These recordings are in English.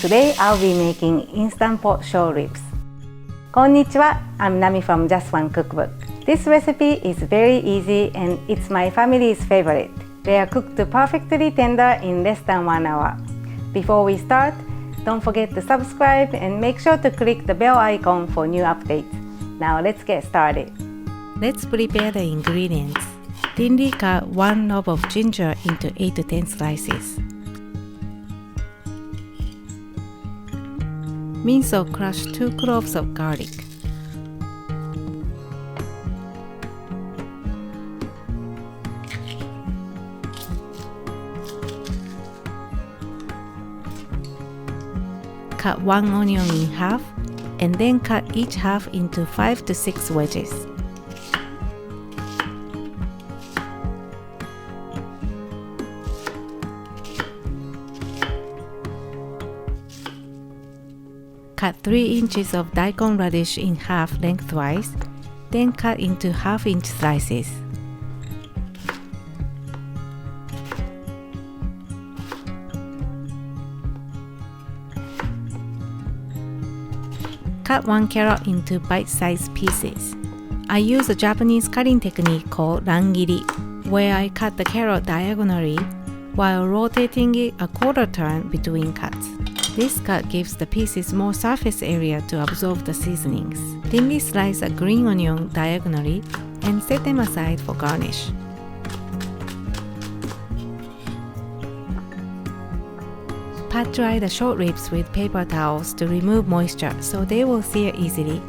Today I'll be making instant pot short ribs. こんにちは, I'm Nami from Just One Cookbook. This recipe is very easy and it's my family's favorite. They are cooked perfectly tender in less than 1 hour. Before we start, don't forget to subscribe and make sure to click the bell icon for new updates. Now let's get started. Let's prepare the ingredients. Thinly cut 1 knob of ginger into 8 to 10 slices. Miso, crush 2 cloves of garlic. Cut 1 onion in half and then cut each half into 5 to 6 wedges. Cut 3 inches of daikon radish in half lengthwise, then cut into half-inch slices. Cut 1 carrot into bite-sized pieces. I use a Japanese cutting technique called rangiri, where I cut the carrot diagonally while rotating it a quarter turn between cuts. This cut gives the pieces more surface area to absorb the seasonings. Thinly slice a green onion diagonally and set them aside for garnish. Pat dry the short ribs with paper towels to remove moisture so they will sear easily.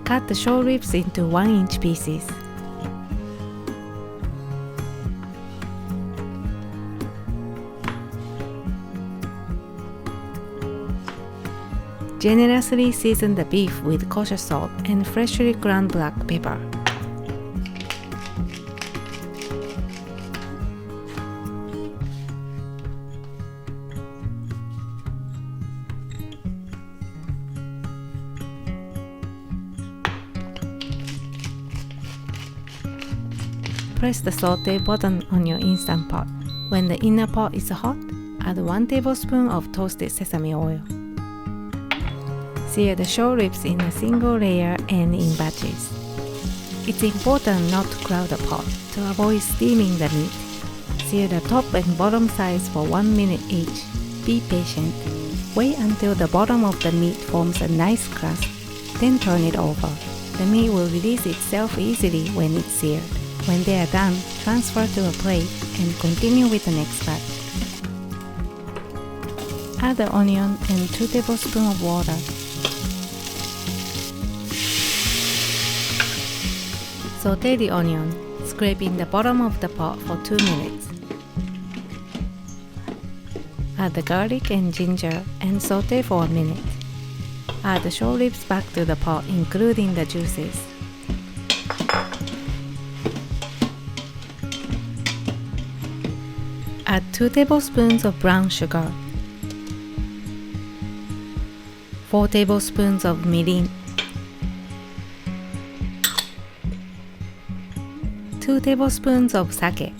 Cut the short ribs into 1-inch pieces. Generously season the beef with kosher salt and freshly ground black pepper. Press the saute button on your Instant Pot. When the inner pot is hot, add 1 tablespoon of toasted sesame oil. Sear the short ribs in a single layer and in batches. It's important not to crowd the pot to avoid steaming the meat. Sear the top and bottom sides for 1 minute each. Be patient. Wait until the bottom of the meat forms a nice crust, then turn it over. The meat will release itself easily when it's seared. When they are done, transfer to a plate and continue with the next batch. Add the onion and 2 tablespoons of water. Saute the onion, scraping the bottom of the pot for 2 minutes. Add the garlic and ginger and saute for a minute. Add the short ribs back to the pot, including the juices. Add 2 tablespoons of brown sugar, 4 tablespoons of mirin, 2 tablespoons of sake,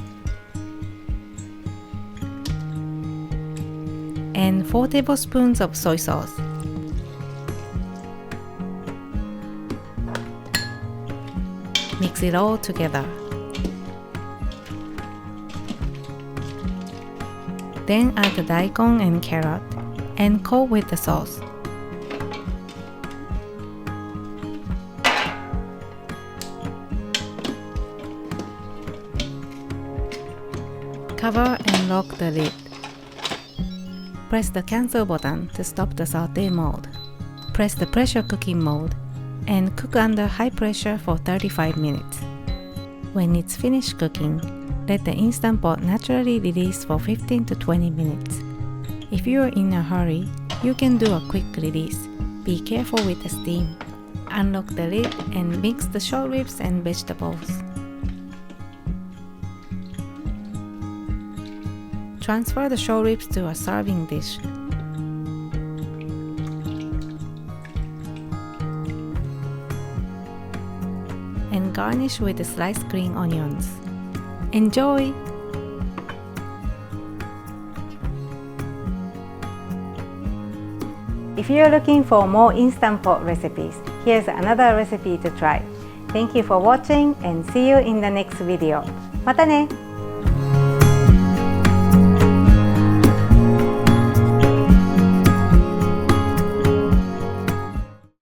and 4 tablespoons of soy sauce. Mix it all together. Then add the daikon and carrot and coat with the sauce. Cover and lock the lid. Press the cancel button to stop the saute mode. Press the pressure cooking mode and cook under high pressure for 35 minutes. When it's finished cooking, let the Instant Pot naturally release for 15 to 20 minutes. If you are in a hurry, you can do a quick release. Be careful with the steam. Unlock the lid and mix the short ribs and vegetables. Transfer the short ribs to a serving dish. And garnish with the sliced green onions. Enjoy! If you're looking for more instant pot recipes, here's another recipe to try. Thank you for watching and see you in the next video. またね!